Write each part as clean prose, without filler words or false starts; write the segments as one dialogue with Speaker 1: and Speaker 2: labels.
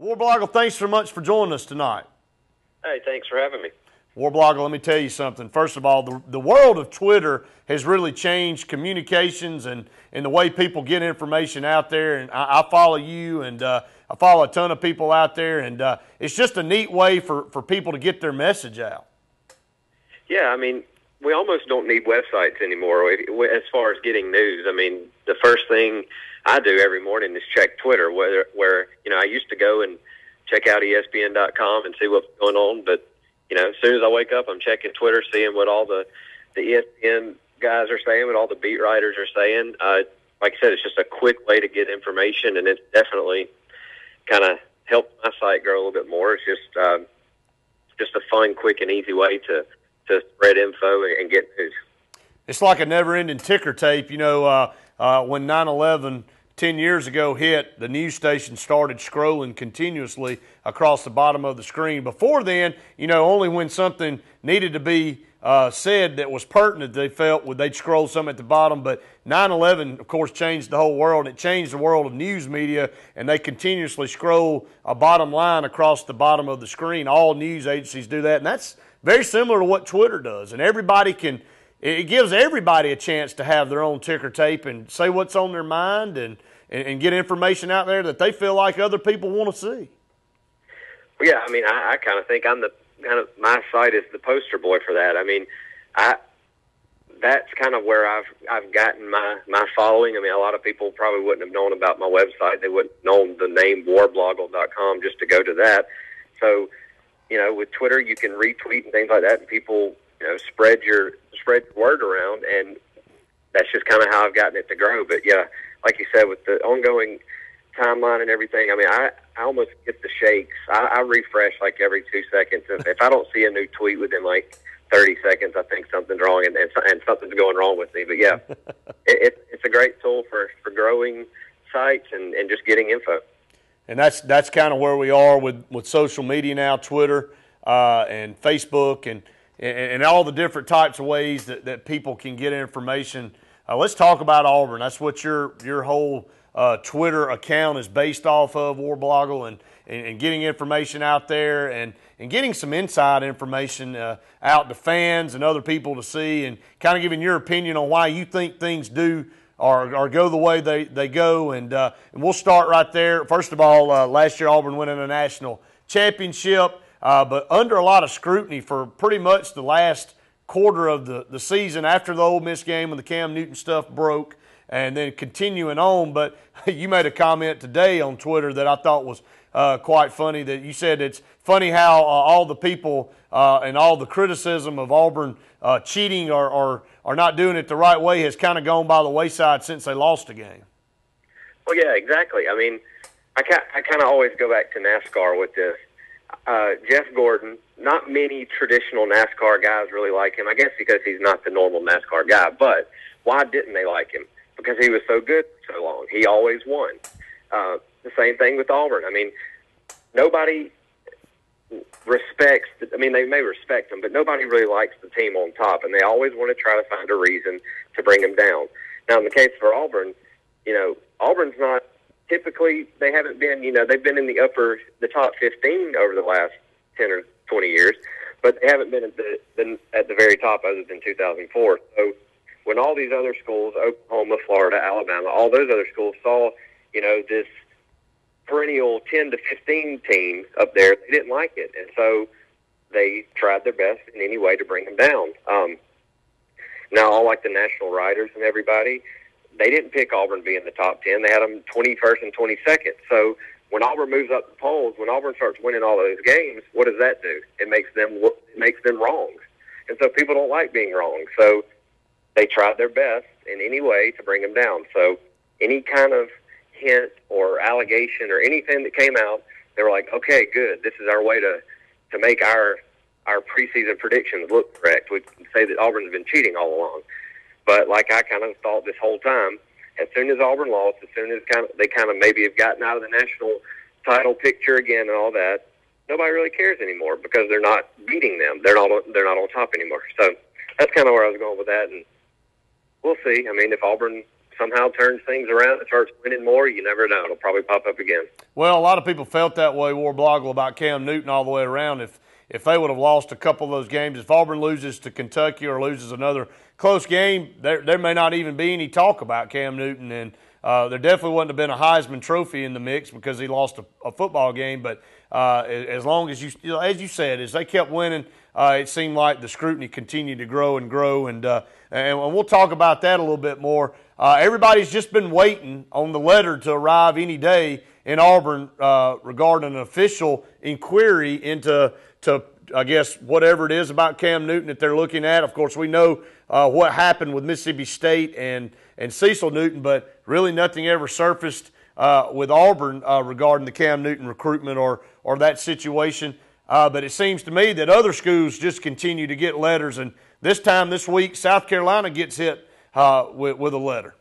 Speaker 1: Warblogle, thanks so much for joining us tonight.
Speaker 2: Hey, thanks for having me.
Speaker 1: Warblogle, let me tell you something. First of all, the world of Twitter has really changed communications and the way people get information out there. And I follow you, and I follow a ton of people out there, and it's just a neat way for people to get their message out.
Speaker 2: Yeah, I mean, we almost don't need websites anymore as far as getting news. I mean, the first thing I do every morning is check Twitter, where I used to go and check out ESPN.com and see what's going on, but as soon as I wake up, I'm checking Twitter, seeing what all the ESPN guys are saying, what all the beat writers are saying. Like I said, it's just a quick way to get information, and it's definitely kind of helped my site grow a little bit more. It's just a fun, quick, and easy way to spread info and get news.
Speaker 1: It's like a never-ending ticker tape. When 9/11 10 years ago hit, the news station started scrolling continuously across the bottom of the screen. Before then, only when something needed to be said that was pertinent, they felt they'd scroll something at the bottom. But 9/11, of course, changed the whole world. It changed the world of news media, and they continuously scroll a bottom line across the bottom of the screen. All news agencies do that, and that's very similar to what Twitter does. And it gives everybody a chance to have their own ticker tape and say what's on their mind and get information out there that they feel like other people want to see.
Speaker 2: Well, yeah, I mean, I kind of think my site is the poster boy for that. I mean, that's kind of where I've gotten my following. I mean, a lot of people probably wouldn't have known about my website. They wouldn't have known the name warblogle.com just to go to that. So, with Twitter, you can retweet and things like that, and people, spread your word around, and that's just kind of how I've gotten it to grow. But yeah, like you said, with the ongoing timeline and everything, I mean, I almost get the shakes. I refresh like every 2 seconds. If I don't see a new tweet within like 30 seconds, I think something's wrong and something's going wrong with me. But yeah, it's a great tool for growing sites and just getting info.
Speaker 1: And that's kind of where we are with social media now, Twitter and Facebook and all the different types of ways that people can get information. Let's talk about Auburn. That's what your whole Twitter account is based off of, Warblogle, and getting information out there and getting some inside information out to fans and other people to see, and kind of giving your opinion on why you think things do or go the way they go. And we'll start right there. First of all, last year Auburn went in a national championship, but under a lot of scrutiny for pretty much the last quarter of the season after the Ole Miss game when the Cam Newton stuff broke, and then continuing on. But you made a comment today on Twitter that I thought was quite funny, that you said it's funny how all the people and all the criticism of Auburn cheating or not doing it the right way has kind of gone by the wayside since they lost a game.
Speaker 2: Well, yeah, exactly. I mean, I kind of always go back to NASCAR with this. Jeff Gordon, not many traditional NASCAR guys really like him. I guess because he's not the normal NASCAR guy. But why didn't they like him? Because he was so good for so long. He always won. The same thing with Auburn. I mean, nobody respects – I mean, they may respect him, but nobody really likes the team on top, and they always want to try to find a reason to bring him down. Now, in the case for Auburn, Auburn's not – typically they haven't been – they've been in the top 15 over the last 10 or 20 years, but they haven't been at the very top other than 2004. So when all these other schools, Oklahoma, Florida, Alabama, all those other schools saw, this perennial 10 to 15 team up there, they didn't like it. And so they tried their best in any way to bring them down. Now, all like the national writers and everybody, they didn't pick Auburn being the top 10. They had them 21st and 22nd. So when Auburn moves up the polls, when Auburn starts winning all those games, what does that do? It makes them wrong. And so people don't like being wrong. So they tried their best in any way to bring them down. So any kind of hint or allegation or anything that came out, they were like, okay, good. This is our way to make our preseason predictions look correct. We can say that Auburn's been cheating all along. But like I kind of thought this whole time, as soon as Auburn lost, as soon as they maybe have gotten out of the national title picture again and all that, nobody really cares anymore because they're not beating them. They're not on top anymore. So that's kind of where I was going with that, and we'll see. I mean, if Auburn somehow turns things around and starts winning more, you never know. It'll probably pop up again.
Speaker 1: Well, a lot of people felt that way, Warblogle, about Cam Newton all the way around. If they would have lost a couple of those games, if Auburn loses to Kentucky or loses another close game, there may not even be any talk about Cam Newton. And there definitely wouldn't have been a Heisman Trophy in the mix because he lost a football game. But as long as as you said, as they kept winning, it seemed like the scrutiny continued to grow and grow. And we'll talk about that a little bit more. Everybody's just been waiting on the letter to arrive any day in Auburn regarding an official inquiry into I guess, whatever it is about Cam Newton that they're looking at. Of course, we know what happened with Mississippi State and Cecil Newton, but really nothing ever surfaced with Auburn regarding the Cam Newton recruitment or that situation. But it seems to me that other schools just continue to get letters, and this week, South Carolina gets hit with a letter.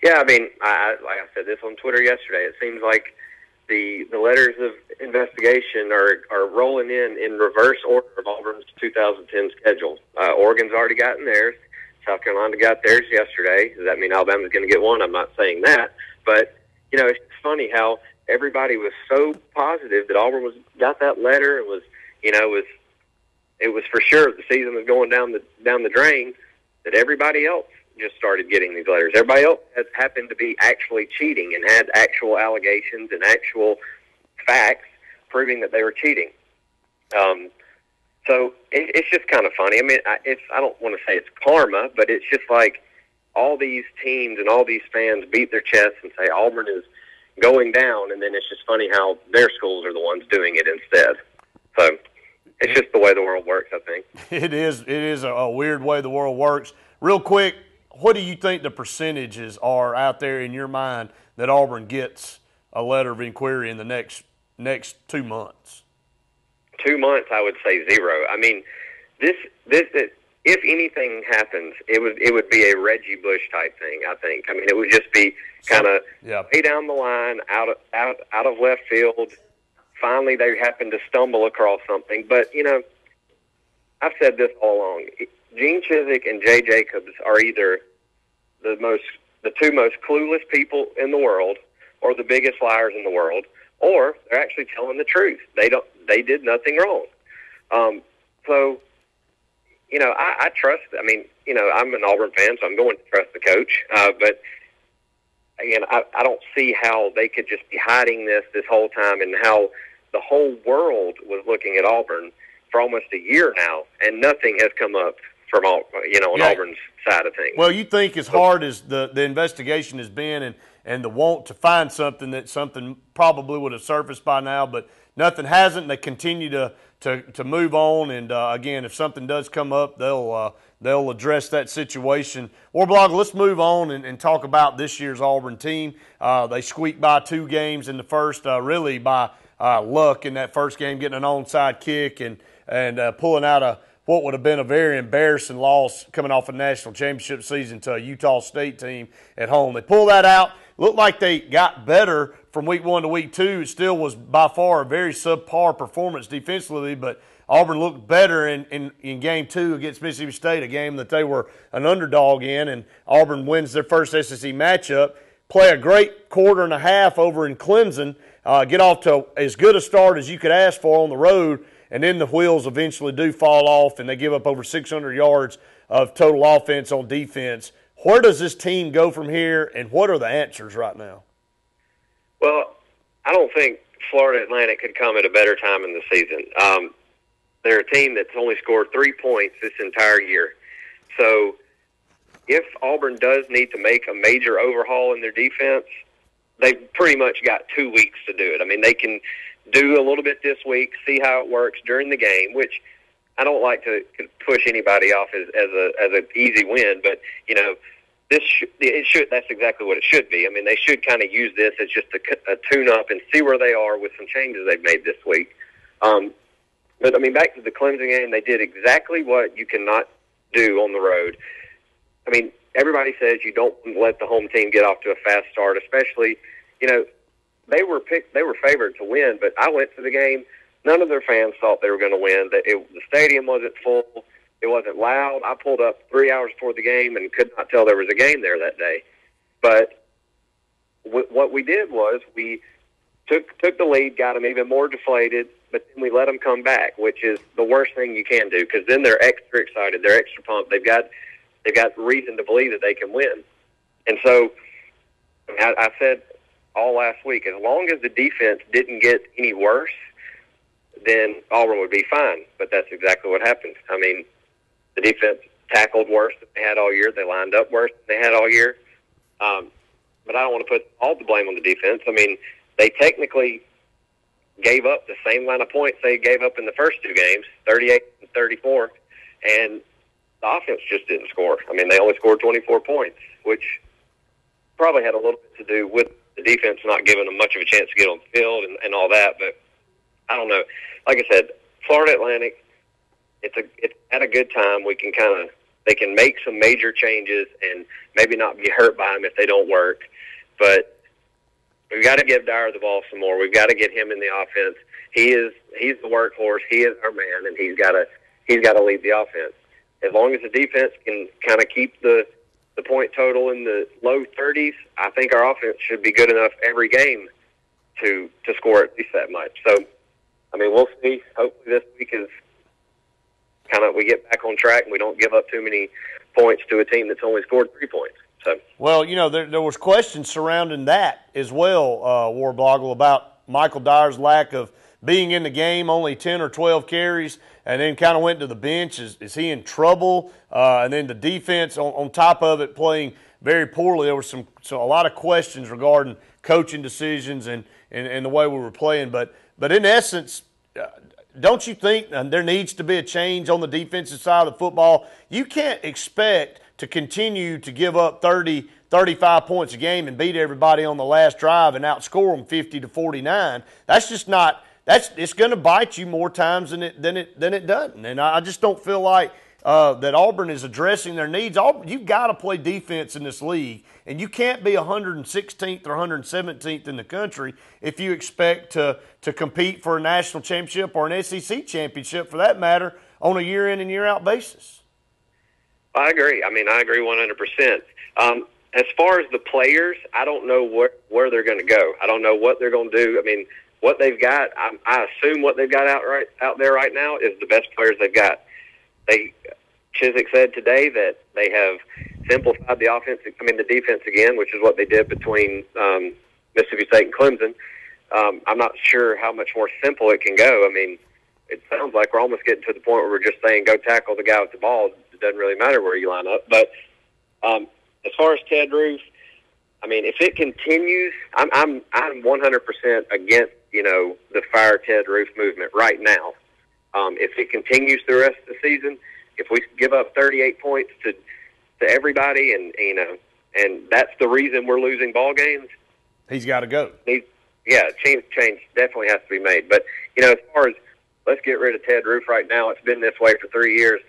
Speaker 2: Yeah, I mean, like I said this on Twitter yesterday, it seems like the letters of investigation are rolling in reverse order of Auburn's 2010 schedule. Oregon's already gotten theirs. South Carolina got theirs yesterday. Does that mean Alabama's going to get one? I'm not saying that. But, it's funny how everybody was so positive that Auburn got that letter. It was for sure the season was going down the drain, that everybody else just started getting these letters. Everybody else has happened to be actually cheating and had actual allegations and actual facts proving that they were cheating. So it's just kind of funny. I mean, I don't want to say it's karma, but it's just like all these teams and all these fans beat their chests and say Auburn is going down, and then it's just funny how their schools are the ones doing it instead. So it's just the way the world works, I think.
Speaker 1: It is a weird way the world works. Real quick, what do you think the percentages are out there in your mind that Auburn gets a letter of inquiry in the next 2 months?
Speaker 2: 2 months, I would say 0. I mean, this if anything happens, it would be a Reggie Bush type thing, I think. I mean, it would just be kind of way down the line, out of left field. Finally, they happen to stumble across something. But, I've said this all along. Gene Chizik and Jay Jacobs are either the two most clueless people in the world or the biggest liars in the world, or they're actually telling the truth. They did nothing wrong. So, I trust. I mean, I'm an Auburn fan, so I'm going to trust the coach. But again, I don't see how they could just be hiding this whole time, and how the whole world was looking at Auburn for almost a year now, and nothing has come up from on Auburn's side of things.
Speaker 1: Well, you think as hard as the investigation has been and the want to find something, that something probably would have surfaced by now, but nothing hasn't. They continue to move on, and again, if something does come up, they'll address that situation. Warblogle, let's move on and talk about this year's Auburn team. They squeaked by 2 games in the first, really by luck in that first game, getting an onside kick and pulling out what would have been a very embarrassing loss coming off a national championship season to a Utah State team at home. They pulled that out. Looked like they got better from week 1 to week 2. It still was by far a very subpar performance defensively, but Auburn looked better in game 2 against Mississippi State, a game that they were an underdog in, and Auburn wins their first SEC matchup. Play a great quarter and a half over in Clemson, get off to as good a start as you could ask for on the road, and then the wheels eventually do fall off, and they give up over 600 yards of total offense on defense. Where does this team go from here, and what are the answers right now?
Speaker 2: Well, I don't think Florida Atlantic could come at a better time in the season. They're a team that's only scored 3 points this entire year. So if Auburn does need to make a major overhaul in their defense, they've pretty much got 2 weeks to do it. I mean, they can do a little bit this week, see how it works during the game, which I don't like to push anybody off as an easy win, but that's exactly what it should be. I mean, they should kind of use this as just a tune-up and see where they are with some changes they've made this week. But, I mean, back to the Clemson game, they did exactly what you cannot do on the road. I mean, everybody says you don't let the home team get off to a fast start, especially, they were favored to win, but I went to the game. None of their fans thought they were going to win. The stadium wasn't full. It wasn't loud. I pulled up 3 hours before the game and could not tell there was a game there that day. But what we did was we took the lead, got them even more deflated, but then we let them come back, which is the worst thing you can do, because then they're extra excited, they're extra pumped, they've got reason to believe that they can win. And so I said all last week, as long as the defense didn't get any worse, then Auburn would be fine. But that's exactly what happened. I mean, the defense tackled worse than they had all year. They lined up worse than they had all year. But I don't want to put all the blame on the defense. I mean, they technically gave up the same line of points they gave up in the first two games, 38 and 34, and the offense just didn't score. I mean, they only scored 24 points, which probably had a little bit to do with the defense not giving them much of a chance to get on the field and all that. But I don't know. Like I said, Florida Atlantic, it's at a good time. They can make some major changes and maybe not be hurt by them if they don't work. But we've got to give Dyer the ball some more. We've got to get him in the offense. He's the workhorse. He is our man, and he's got to lead the offense. As long as the defense can kind of keep the point total in the low 30s, I think our offense should be good enough every game to score at least that much. So, I mean, we'll see. Hopefully this week is kind of we get back on track and we don't give up too many points to a team that's only scored 3 points. So,
Speaker 1: well, you know, there was questions surrounding that as well, Warblogle, about Michael Dyer's lack of being in the game, only 10 or 12 carries, and then kind of went to the bench. Is he in trouble? And then the defense on top of it playing very poorly. There was a lot of questions regarding coaching decisions and the way we were playing. But in essence, don't you think there needs to be a change on the defensive side of the football? You can't expect to continue to give up 30, 35 points a game and beat everybody on the last drive and outscore them 50-49. That's just not – it's going to bite you more times than it doesn't. And I just don't feel like that Auburn is addressing their needs. You've got to play defense in this league, and you can't be 116th or 117th in the country if you expect to compete for a national championship or an SEC championship, for that matter, on a year-in and year-out basis.
Speaker 2: I agree. I mean, I agree 100%. As far as the players, I don't know where they're going to go. I don't know what they're going to do. I mean, what they've got, I assume what they've got out there right now is the best players they've got. Chiswick said today that they have simplified the defense again, which is what they did between Mississippi State and Clemson. I'm not sure how much more simple it can go. I mean, it sounds like we're almost getting to the point where we're just saying go tackle the guy with the ball. It doesn't really matter where you line up. But as far as Ted Roof, I mean, if it continues, I'm 100% against the fire Ted Roof movement right now. If it continues the rest of the season, if we give up 38 points to everybody, and that's the reason we're losing ball games,
Speaker 1: he's got to go.
Speaker 2: Change definitely has to be made. But as far as let's get rid of Ted Roof right now, it's been this way for 3 years.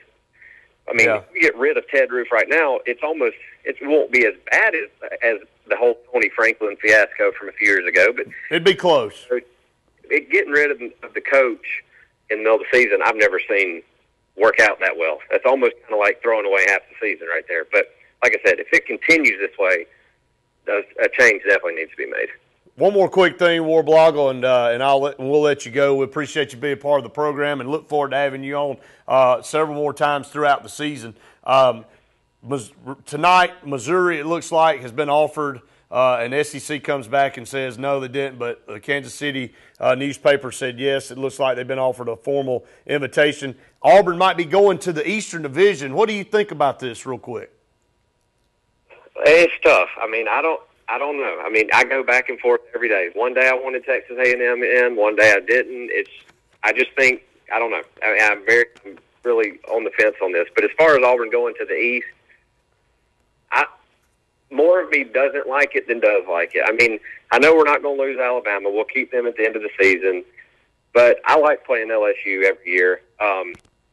Speaker 2: I mean, if we get rid of Ted Roof right now, it won't be as bad as the whole Tony Franklin fiasco from a few years ago. But
Speaker 1: it'd be close.
Speaker 2: Getting rid of the coach in the middle of the season, I've never seen work out that well. That's almost kind of like throwing away half the season right there. But like I said, if it continues this way, a change definitely needs to be made.
Speaker 1: One more quick thing, Warblogle, and we'll let you go. We appreciate you being part of the program and look forward to having you on several more times throughout the season. Tonight, Missouri, it looks like, has been offered, and SEC comes back and says no, they didn't, but the Kansas City newspaper said yes. It looks like they've been offered a formal invitation. Auburn might be going to the Eastern Division. What do you think about this real quick?
Speaker 2: It's tough. I mean, I don't know. I mean, I go back and forth every day. One day I wanted Texas A&M in, one day I didn't. I just think, I don't know. I mean, I'm really on the fence on this. But as far as Auburn going to the East, more of me doesn't like it than does like it. I mean, I know we're not going to lose Alabama. We'll keep them at the end of the season. But I like playing LSU every year.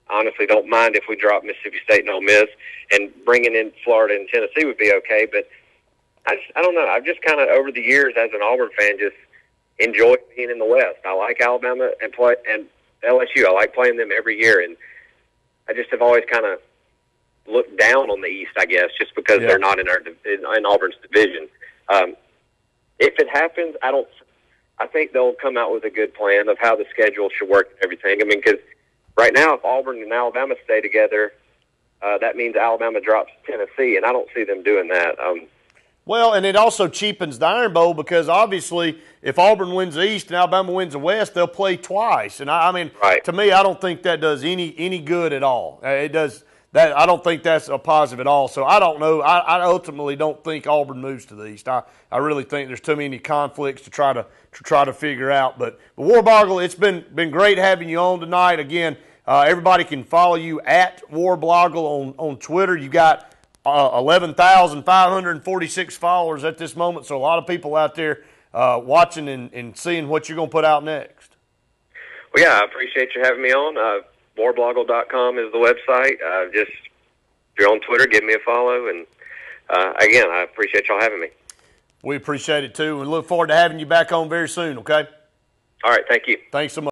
Speaker 2: Honestly, don't mind if we drop Mississippi State and Ole Miss, and bringing in Florida and Tennessee would be okay. But I don't know. I've just kind of, over the years as an Auburn fan, just enjoyed being in the West. I like Alabama and LSU. I like playing them every year. And I just have always kind of look down on the East, I guess, just because they're not in in Auburn's division. If it happens, I think they'll come out with a good plan of how the schedule should work and everything. I mean, because right now, if Auburn and Alabama stay together, that means Alabama drops Tennessee, and I don't see them doing that.
Speaker 1: Well, and it also cheapens the Iron Bowl because obviously if Auburn wins the East and Alabama wins the West, they'll play twice. And I mean, to me, I don't think that does any good at all. It does that. I don't think that's a positive at all. So I don't know. I ultimately don't think Auburn moves to the East. I really think there's too many conflicts to try to figure out. But Warblogle, it's been great having you on tonight. Again, everybody can follow you at Warblogle on Twitter. You got 11,546 followers at this moment, so a lot of people out there watching and seeing what you're going to put out next.
Speaker 2: Well, yeah, I appreciate you having me on. Warblogle.com is the website. Just if you're on Twitter, give me a follow. And, again, I appreciate y'all having me.
Speaker 1: We appreciate it, too, and look forward to having you back on very soon, okay?
Speaker 2: All right, thank you.
Speaker 1: Thanks so much.